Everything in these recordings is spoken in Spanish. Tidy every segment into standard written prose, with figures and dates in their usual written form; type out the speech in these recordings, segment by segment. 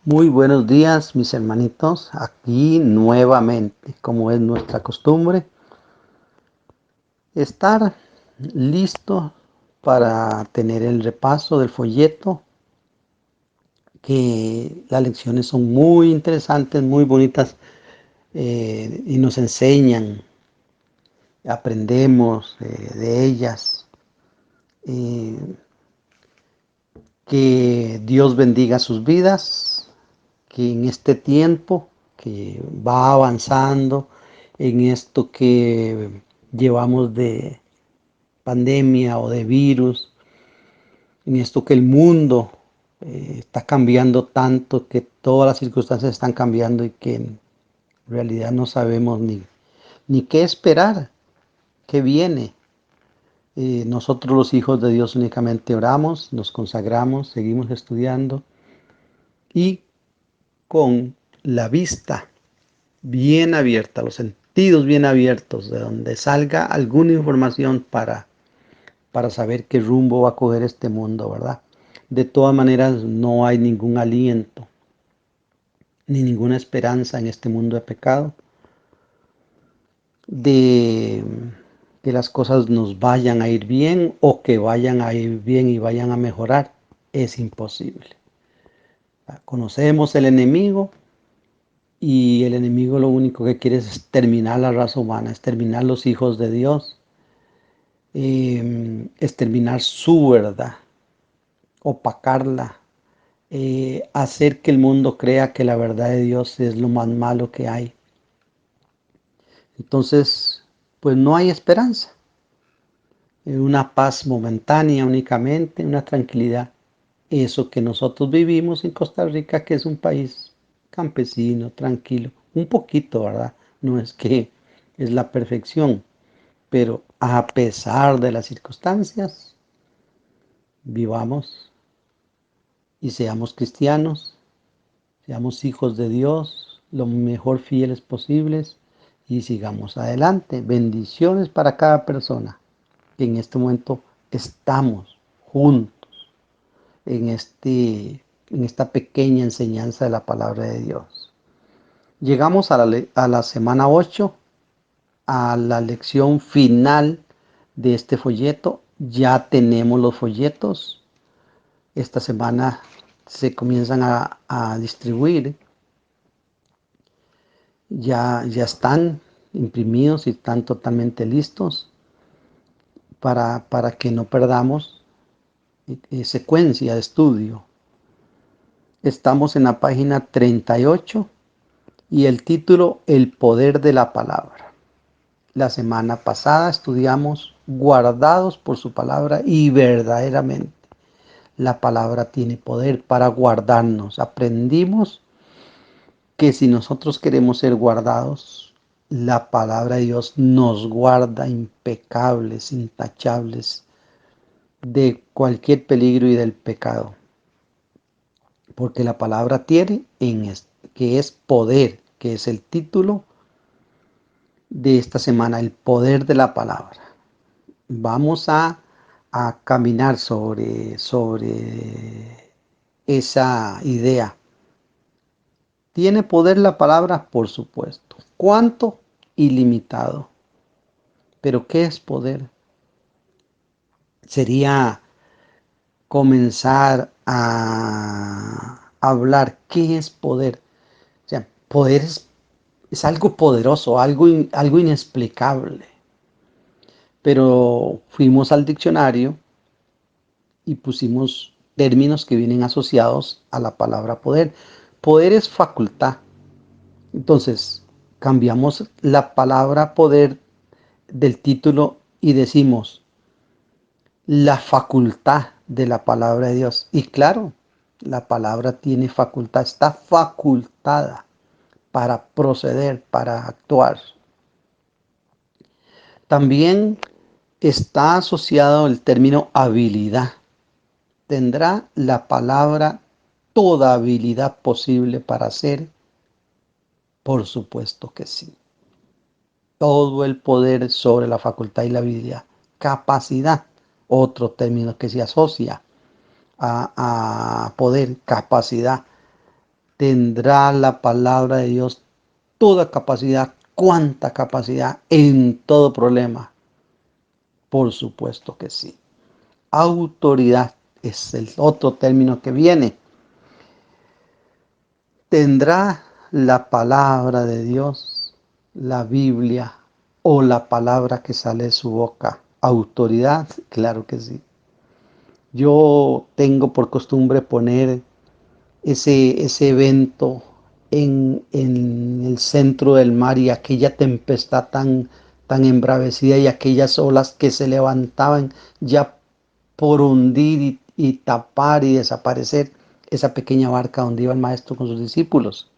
Muy buenos días, mis hermanitos. Aquí nuevamente, como es nuestra costumbre, estar listo para tener el repaso del folleto, que las lecciones son muy interesantes, muy bonitas, y nos enseñan, aprendemos de ellas. Eh, que Dios bendiga sus vidas, que en este tiempo que va avanzando, en esto que llevamos de pandemia o de virus, en esto que el mundo está cambiando tanto, que todas las circunstancias están cambiando y que en realidad no sabemos ni qué esperar, qué viene. Nosotros los hijos de Dios únicamente oramos, nos consagramos, seguimos estudiando y con la vista bien abierta, los sentidos bien abiertos, de donde salga alguna información para saber qué rumbo va a coger este mundo, ¿verdad? De todas maneras, no hay ningún aliento ni ninguna esperanza en este mundo de pecado de que las cosas nos vayan a ir bien o que vayan a ir bien y vayan a mejorar. Es imposible. Conocemos el enemigo y el enemigo lo único que quiere es exterminar la raza humana, exterminar los hijos de Dios, exterminar su verdad, opacarla, hacer que el mundo crea que la verdad de Dios es lo más malo que hay. Entonces, pues no hay esperanza, una paz momentánea únicamente, una tranquilidad. Eso que nosotros vivimos en Costa Rica, que es un país campesino, tranquilo, un poquito, ¿verdad? No es que es la perfección, pero a pesar de las circunstancias, vivamos y seamos cristianos, seamos hijos de Dios, lo mejor fieles posibles y sigamos adelante. Bendiciones para cada persona que en este momento estamos juntos en esta pequeña enseñanza de la palabra de Dios. Llegamos a la semana 8, a la lección final de este folleto. Ya tenemos los folletos. Esta semana se comienzan a distribuir. Ya están imprimidos y están totalmente listos para que no perdamos secuencia de estudio. Estamos en la página 38 y el título El poder de la palabra. La semana pasada estudiamos guardados por su palabra y verdaderamente la palabra tiene poder para guardarnos. Aprendimos que si nosotros queremos ser guardados, la palabra de Dios nos guarda impecables, intachables de cualquier peligro y del pecado. Porque la palabra tiene que es poder, que es el título de esta semana, el poder de la palabra. Vamos a caminar sobre esa idea. ¿Tiene poder la palabra? Por supuesto. ¿Cuánto? Ilimitado. Pero ¿qué es poder? Sería comenzar a hablar qué es poder. O sea, poder es algo poderoso, algo inexplicable. Pero fuimos al diccionario y pusimos términos que vienen asociados a la palabra poder. Poder es facultad. Entonces, cambiamos la palabra poder del título y decimos la facultad de la palabra de Dios. Y claro, la palabra tiene facultad, está facultada para proceder, para actuar. También está asociado el término habilidad. ¿Tendrá la palabra toda habilidad posible para hacer? Por supuesto que sí. Todo el poder sobre la facultad y la habilidad. Capacidad, otro término que se asocia a poder, capacidad. ¿Tendrá la palabra de Dios toda capacidad? ¿Cuánta capacidad en todo problema? Por supuesto que sí. Autoridad es el otro término que viene. ¿Tendrá la palabra de Dios, la Biblia o la palabra que sale de su boca autoridad? Claro que sí. Yo tengo por costumbre poner ese evento en el centro del mar y aquella tempestad tan embravecida y aquellas olas que se levantaban ya por hundir y tapar y desaparecer esa pequeña barca donde iba el maestro con sus discípulos.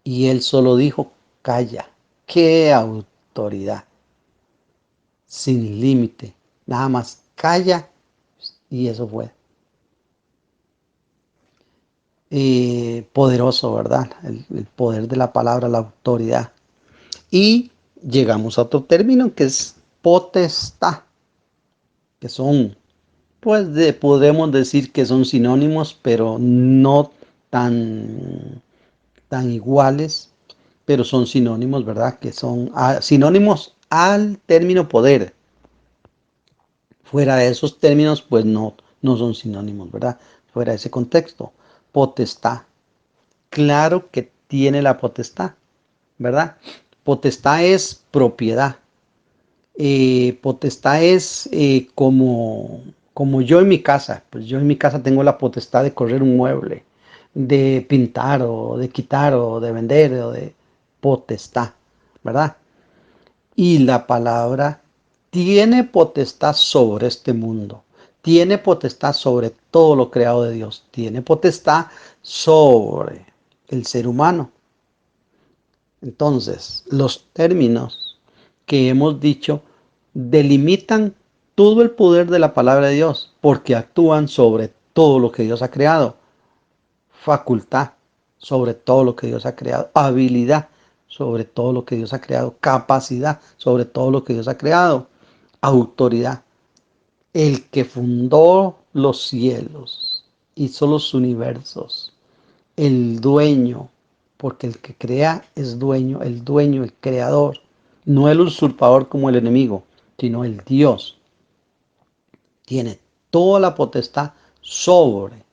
Y él solo dijo, calla. ¡Qué autoridad! Sin límite. Nada más, calla. Y eso fue. Poderoso, ¿verdad? El poder de la palabra, la autoridad. Y llegamos a otro término que es potestad, que son, pues podemos decir que son sinónimos, pero no tan iguales, pero son sinónimos, ¿verdad? Que son sinónimos al término poder. Fuera de esos términos, pues no son sinónimos, ¿verdad? Fuera de ese contexto. Potestad. Claro que tiene la potestad, ¿verdad? Potestad es propiedad. Potestad es como yo en mi casa. Pues yo en mi casa tengo la potestad de correr un mueble, de pintar o de quitar o de vender o de potestad, ¿verdad? Y la palabra tiene potestad sobre este mundo, tiene potestad sobre todo lo creado de Dios, tiene potestad sobre el ser humano. Entonces, los términos que hemos dicho delimitan todo el poder de la palabra de Dios, porque actúan sobre todo lo que Dios ha creado. Facultad sobre todo lo que Dios ha creado. Habilidad sobre todo lo que Dios ha creado. Capacidad sobre todo lo que Dios ha creado. Autoridad. El que fundó los cielos, hizo los universos, el dueño, porque el que crea es dueño, el creador, no el usurpador como el enemigo, sino el Dios. Tiene toda la potestad sobre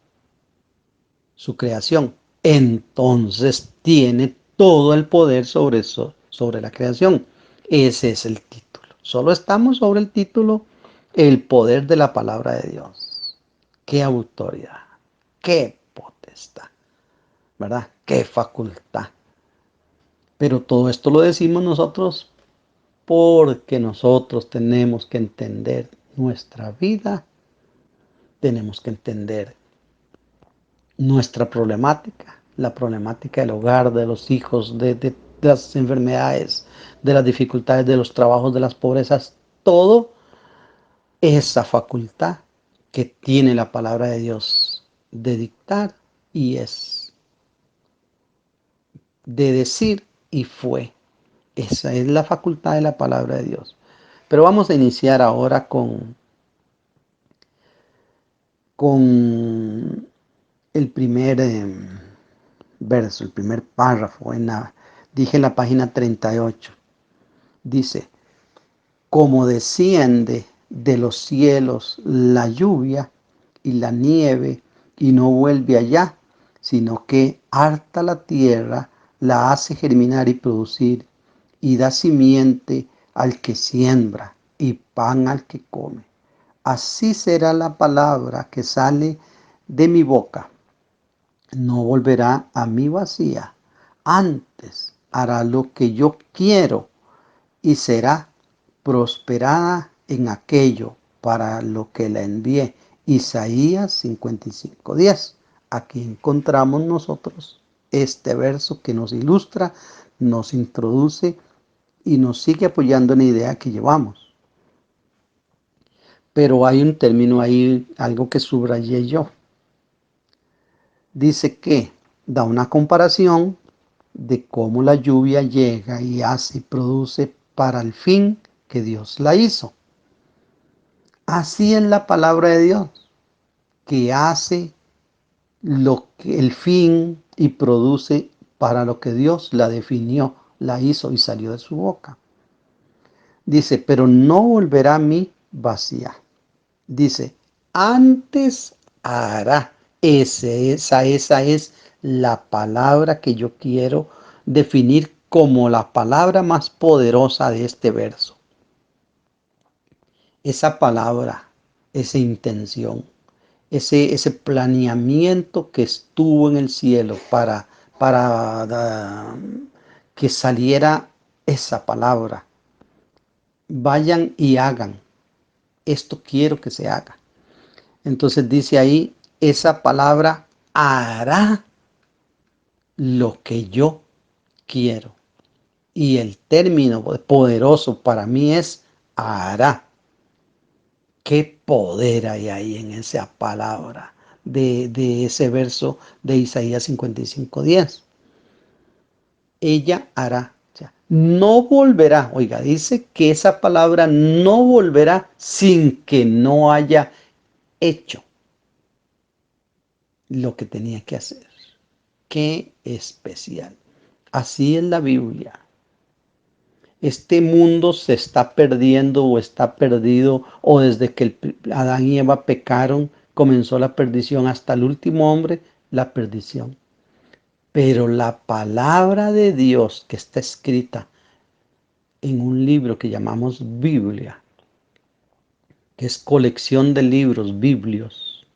su creación. Entonces tiene todo el poder sobre eso, sobre la creación. Ese es el título. Solo estamos sobre el título, el poder de la palabra de Dios. Qué autoridad, qué potestad, ¿verdad? Qué facultad. Pero todo esto lo decimos nosotros porque nosotros tenemos que entender nuestra vida, tenemos que entender nuestra problemática, la problemática del hogar, de los hijos, de las enfermedades, de las dificultades, de los trabajos, de las pobrezas, todo esa facultad que tiene la palabra de Dios de dictar y es de decir y fue. Esa es la facultad de la palabra de Dios. Pero vamos a iniciar ahora con el primer verso, el primer párrafo. Dije en la página 38. Dice, como desciende de los cielos la lluvia y la nieve y no vuelve allá, sino que harta la tierra, la hace germinar y producir, y da simiente al que siembra y pan al que come. Así será la palabra que sale de mi boca. No volverá a mí vacía. Antes hará lo que yo quiero y será prosperada en aquello para lo que la envié. Isaías 55:10. Aquí encontramos nosotros este verso que nos ilustra, nos introduce y nos sigue apoyando en la idea que llevamos. Pero hay un término ahí, algo que subrayé yo. Dice que da una comparación de cómo la lluvia llega y hace y produce para el fin que Dios la hizo. Así en la palabra de Dios, que hace el fin y produce para lo que Dios la definió, la hizo y salió de su boca. Dice, pero no volverá a mí vacía. Dice, antes hará. Esa es la palabra que yo quiero definir como la palabra más poderosa de este verso. Esa palabra, esa intención, ese planeamiento que estuvo en el cielo para que saliera esa palabra. Vayan y hagan. Esto quiero que se haga. Entonces dice ahí, esa palabra hará lo que yo quiero. Y el término poderoso para mí es hará. Qué poder hay ahí en esa palabra de ese verso de Isaías 55:10. Ella hará. O sea, no volverá. Oiga, dice que esa palabra no volverá sin que no haya hecho lo que tenía que hacer. Qué especial. Así es la Biblia. Este mundo se está perdiendo o está perdido, o desde que Adán y Eva pecaron, comenzó la perdición hasta el último hombre, la perdición. Pero la palabra de Dios que está escrita en un libro que llamamos Biblia, que es colección de libros, biblios,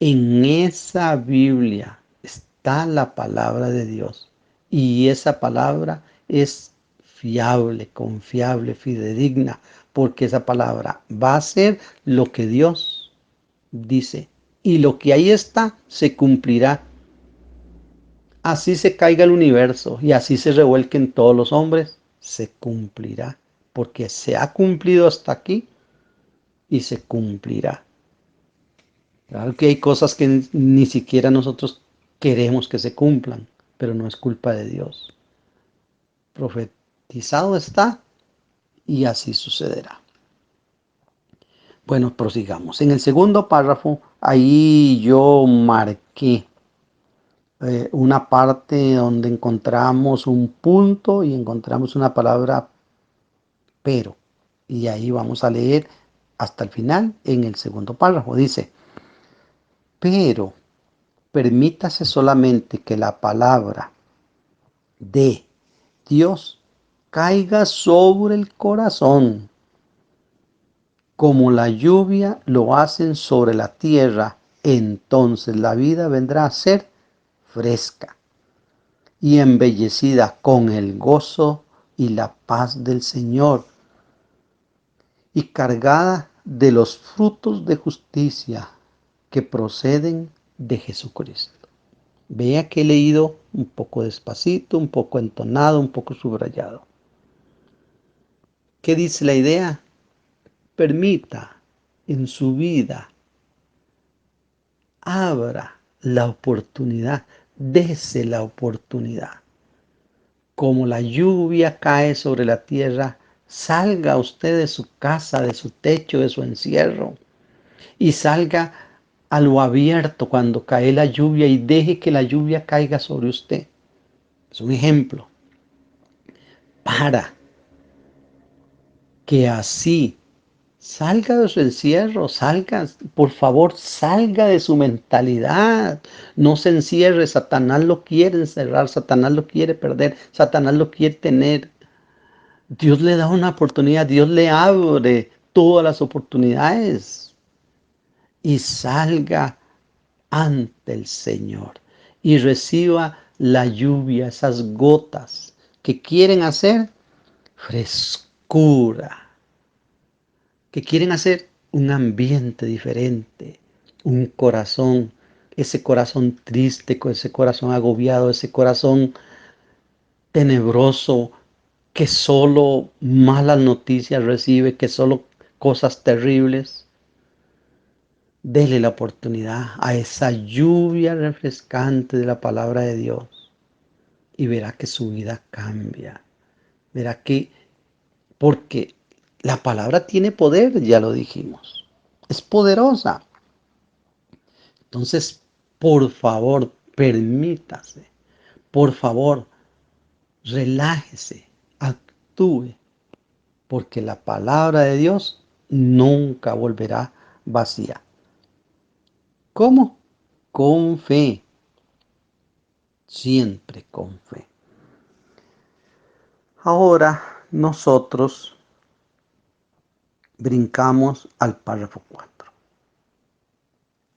en esa Biblia está la palabra de Dios. Y esa palabra es fiable, confiable, fidedigna, porque esa palabra va a ser lo que Dios dice. Y lo que ahí está se cumplirá. Así se caiga el universo y así se revuelquen todos los hombres, se cumplirá. Porque se ha cumplido hasta aquí y se cumplirá. Claro que hay cosas que ni siquiera nosotros queremos que se cumplan, pero no es culpa de Dios. Profetizado está y así sucederá. Bueno, prosigamos. En el segundo párrafo, ahí yo marqué una parte donde encontramos un punto y encontramos una palabra pero. Y ahí vamos a leer hasta el final en el segundo párrafo. Dice, pero permítase solamente que la palabra de Dios caiga sobre el corazón, como la lluvia lo hacen sobre la tierra, entonces la vida vendrá a ser fresca y embellecida con el gozo y la paz del Señor, y cargada de los frutos de justicia que proceden de Jesucristo. Vea que he leído un poco despacito, un poco entonado, un poco subrayado. ¿Qué dice la idea? Permita en su vida, abra la oportunidad, dese la oportunidad. Como la lluvia cae sobre la tierra, salga usted de su casa, de su techo, de su encierro, y salga a lo abierto cuando cae la lluvia y deje que la lluvia caiga sobre usted. Es un ejemplo para que así salga de su encierro, salga, por favor, salga de su mentalidad. No se encierre, Satanás lo quiere encerrar, Satanás lo quiere perder, Satanás lo quiere tener. Dios le da una oportunidad, Dios le abre todas las oportunidades y salga ante el Señor y reciba la lluvia, esas gotas que quieren hacer frescura, que quieren hacer un ambiente diferente, un corazón, ese corazón triste, ese corazón agobiado, ese corazón tenebroso que solo malas noticias recibe, que solo cosas terribles. Dele la oportunidad a esa lluvia refrescante de la palabra de Dios y verá que su vida cambia. Verá que, porque la palabra tiene poder, ya lo dijimos, es poderosa. Entonces, Por favor, permítase. Por favor, relájese, actúe, porque la palabra de Dios nunca volverá vacía. ¿Cómo? Con fe, siempre con fe. Ahora nosotros brincamos al párrafo 4,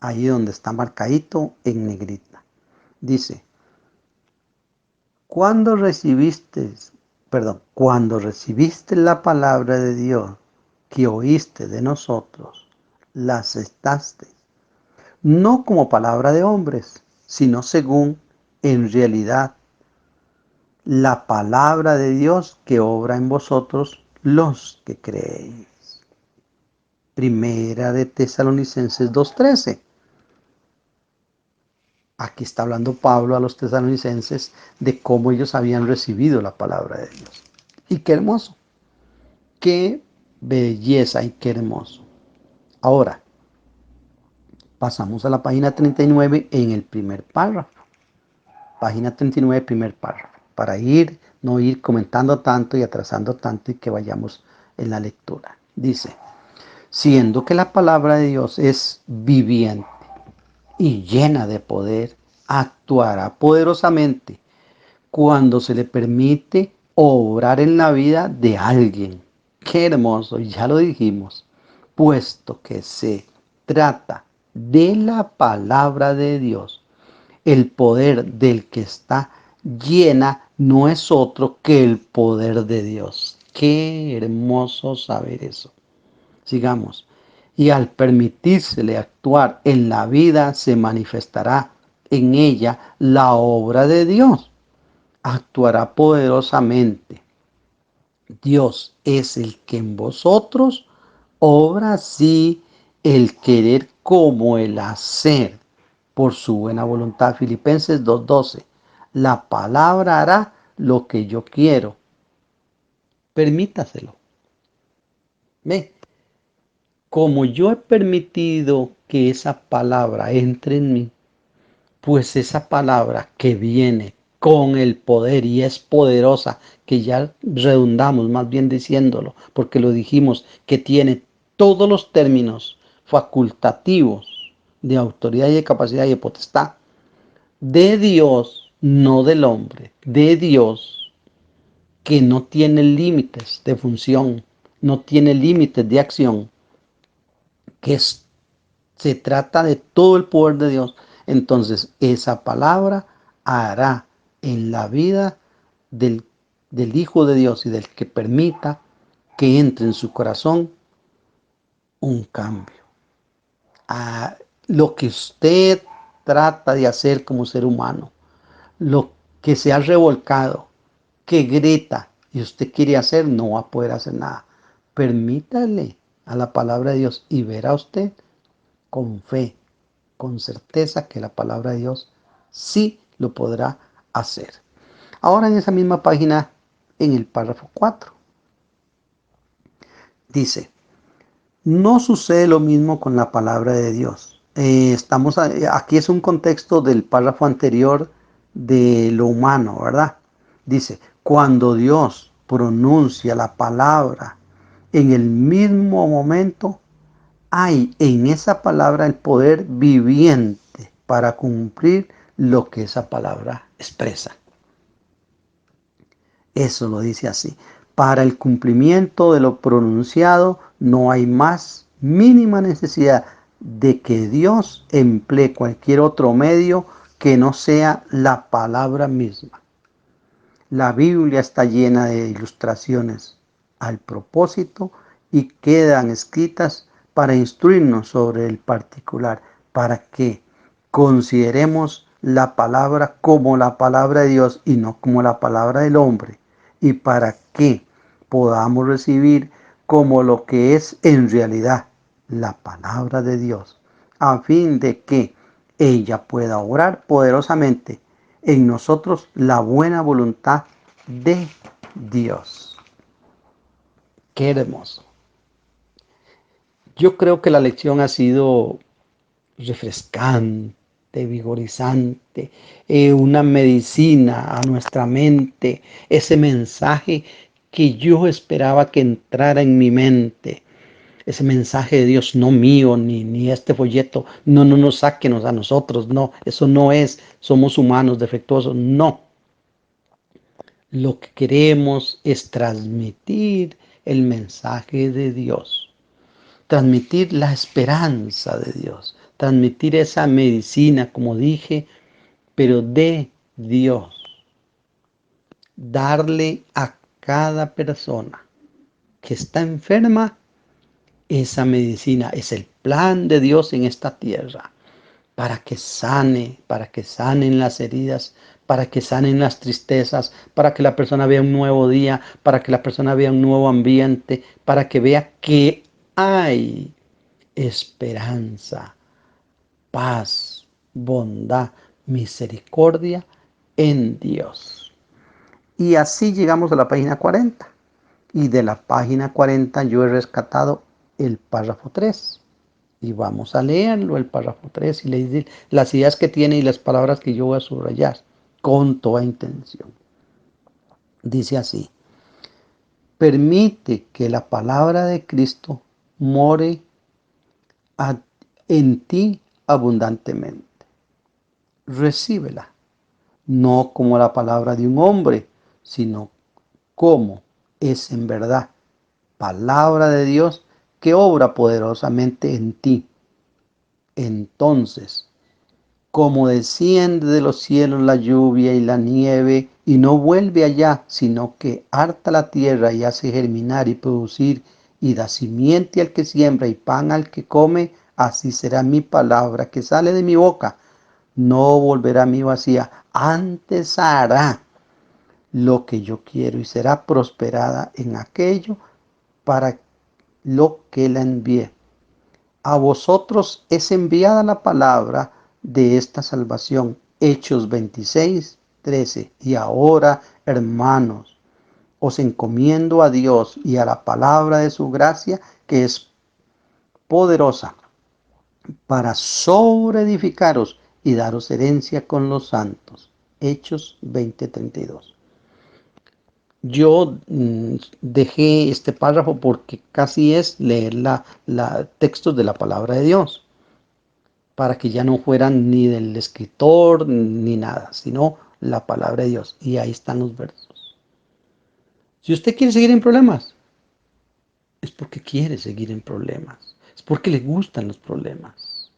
ahí donde está marcadito en negrita. Dice, cuando recibiste la palabra de Dios que oíste de nosotros, la aceptaste, no como palabra de hombres, sino según en realidad la palabra de Dios que obra en vosotros los que creéis. Primera de Tesalonicenses 2:13. Aquí está hablando Pablo a los tesalonicenses de cómo ellos habían recibido la palabra de Dios. Y qué hermoso, qué belleza y qué hermoso. Ahora, pasamos a la página 39 en el primer párrafo. Página 39, primer párrafo. Para no ir comentando tanto y atrasando tanto y que vayamos en la lectura. Dice, siendo que la palabra de Dios es viviente y llena de poder, actuará poderosamente cuando se le permite obrar en la vida de alguien. Qué hermoso, ya lo dijimos, puesto que se trata de la palabra de Dios. El poder del que está llena no es otro que el poder de Dios. Qué hermoso saber eso. Sigamos. Y al permitírsele actuar en la vida, se manifestará en ella la obra de Dios. Actuará poderosamente. Dios es el que en vosotros obra así el querer como el hacer por su buena voluntad. Filipenses 2:12. La palabra hará lo que yo quiero. Permítaselo. Ve, como yo he permitido que esa palabra entre en mí, pues esa palabra que viene con el poder y es poderosa, que ya redundamos más bien diciéndolo, porque lo dijimos, que tiene todos los términos facultativos de autoridad y de capacidad y de potestad, de Dios, no del hombre, de Dios, que no tiene límites de función, no tiene límites de acción, se trata de todo el poder de Dios. Entonces, esa palabra hará en la vida del Hijo de Dios y del que permita que entre en su corazón un cambio. A lo que usted trata de hacer como ser humano, lo que se ha revolcado, que grita y usted quiere hacer, no va a poder hacer nada. Permítale a la palabra de Dios y verá usted con fe, con certeza que la palabra de Dios sí lo podrá hacer. Ahora en esa misma página, en el párrafo 4, dice, no sucede lo mismo con la palabra de Dios. Aquí es un contexto del párrafo anterior de lo humano, ¿verdad? Dice, cuando Dios pronuncia la palabra en el mismo momento, hay en esa palabra el poder viviente para cumplir lo que esa palabra expresa. Eso lo dice así. Para el cumplimiento de lo pronunciado no hay más mínima necesidad de que Dios emplee cualquier otro medio que no sea la palabra misma. La Biblia está llena de ilustraciones al propósito y quedan escritas para instruirnos sobre el particular, para que consideremos la palabra como la palabra de Dios y no como la palabra del hombre, y para que podamos recibir como lo que es en realidad la palabra de Dios, a fin de que ella pueda obrar poderosamente en nosotros la buena voluntad de Dios. Qué hermoso. Yo creo que la lección ha sido refrescante, vivificante, vigorizante, una medicina a nuestra mente, ese mensaje que yo esperaba que entrara en mi mente. Ese mensaje de Dios, no mío, ni este folleto, no, sáquenos a nosotros, no, eso no es, somos humanos defectuosos, no. Lo que queremos es transmitir el mensaje de Dios, transmitir la esperanza de Dios, transmitir esa medicina, como dije, pero de Dios. Darle a cada persona que está enferma esa medicina. Es el plan de Dios en esta tierra para que sanen las heridas, para que sanen las tristezas, para que la persona vea un nuevo día, para que la persona vea un nuevo ambiente, para que vea que hay esperanza, paz, bondad, misericordia en Dios. Y así llegamos a la página 40. Y de la página 40 yo he rescatado el párrafo 3. Y vamos a leerlo, el párrafo 3 y leer las ideas que tiene y las palabras que yo voy a subrayar con toda intención. Dice así: permite que la palabra de Cristo more en ti abundantemente. Recíbela, no como la palabra de un hombre, sino como es en verdad palabra de Dios que obra poderosamente en ti. Entonces, como desciende de los cielos la lluvia y la nieve, y no vuelve allá, sino que harta la tierra y hace germinar y producir, y da simiente al que siembra y pan al que come, así será mi palabra que sale de mi boca. No volverá a mí vacía, antes hará lo que yo quiero y será prosperada en aquello para lo que la envié. A vosotros es enviada la palabra de esta salvación. Hechos 26:13. Y ahora, hermanos, os encomiendo a Dios y a la palabra de su gracia, que es poderosa para sobreedificaros y daros herencia con los santos. Hechos 20:32. Yo dejé este párrafo porque casi es leer textos de la palabra de Dios, para que ya no fueran ni del escritor ni nada, sino la palabra de Dios. Y ahí están los versos. Si usted quiere seguir en problemas, es porque quiere seguir en problemas, es porque le gustan los problemas.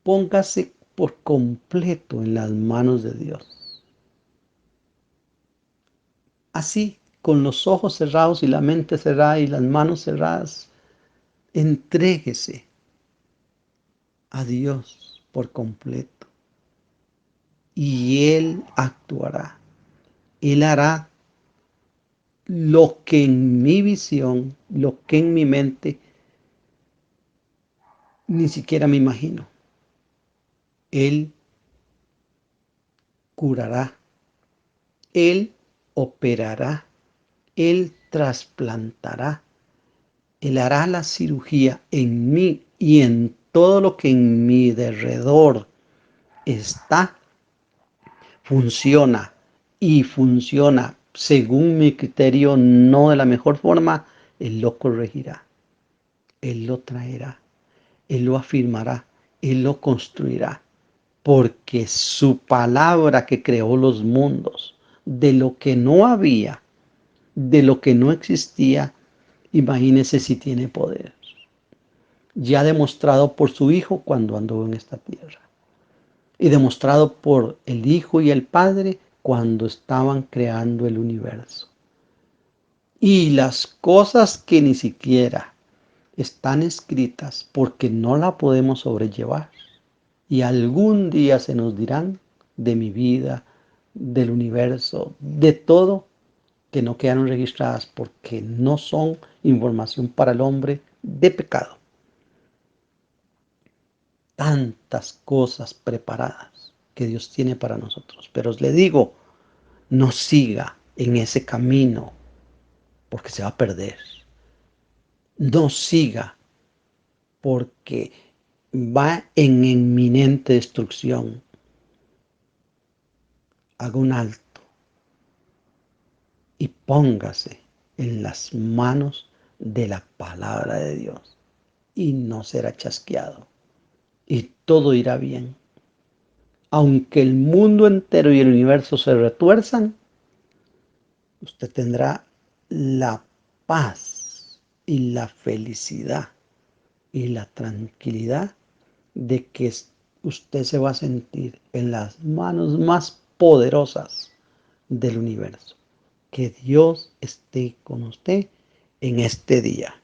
Póngase por completo en las manos de Dios. Así, con los ojos cerrados y la mente cerrada y las manos cerradas, entréguese a Dios por completo y Él actuará. Él hará lo que en mi visión, lo que en mi mente ni siquiera me imagino. Él curará, Él operará, Él trasplantará, Él hará la cirugía en mí y en todo lo que en mi derredor está, funciona y funciona según mi criterio, no de la mejor forma. Él lo corregirá, Él lo traerá, Él lo afirmará, Él lo construirá, porque su palabra que creó los mundos, de lo que no había, de lo que no existía, imagínese si tiene poder. Ya demostrado por su Hijo cuando anduvo en esta tierra, y demostrado por el Hijo y el Padre cuando estaban creando el universo. Y las cosas que ni siquiera están escritas porque no la podemos sobrellevar. Y algún día se nos dirán de mi vida, del universo, de todo, que no quedaron registradas porque no son información para el hombre de pecado. Tantas cosas preparadas que Dios tiene para nosotros. Pero os le digo, no siga en ese camino porque se va a perder. No siga porque va en inminente destrucción. Haga un alto y póngase en las manos de la palabra de Dios y no será chasqueado y todo irá bien. Aunque el mundo entero y el universo se retuerzan, usted tendrá la paz y la felicidad y la tranquilidad de que usted se va a sentir en las manos más poderosas del universo. Que Dios esté con usted en este día.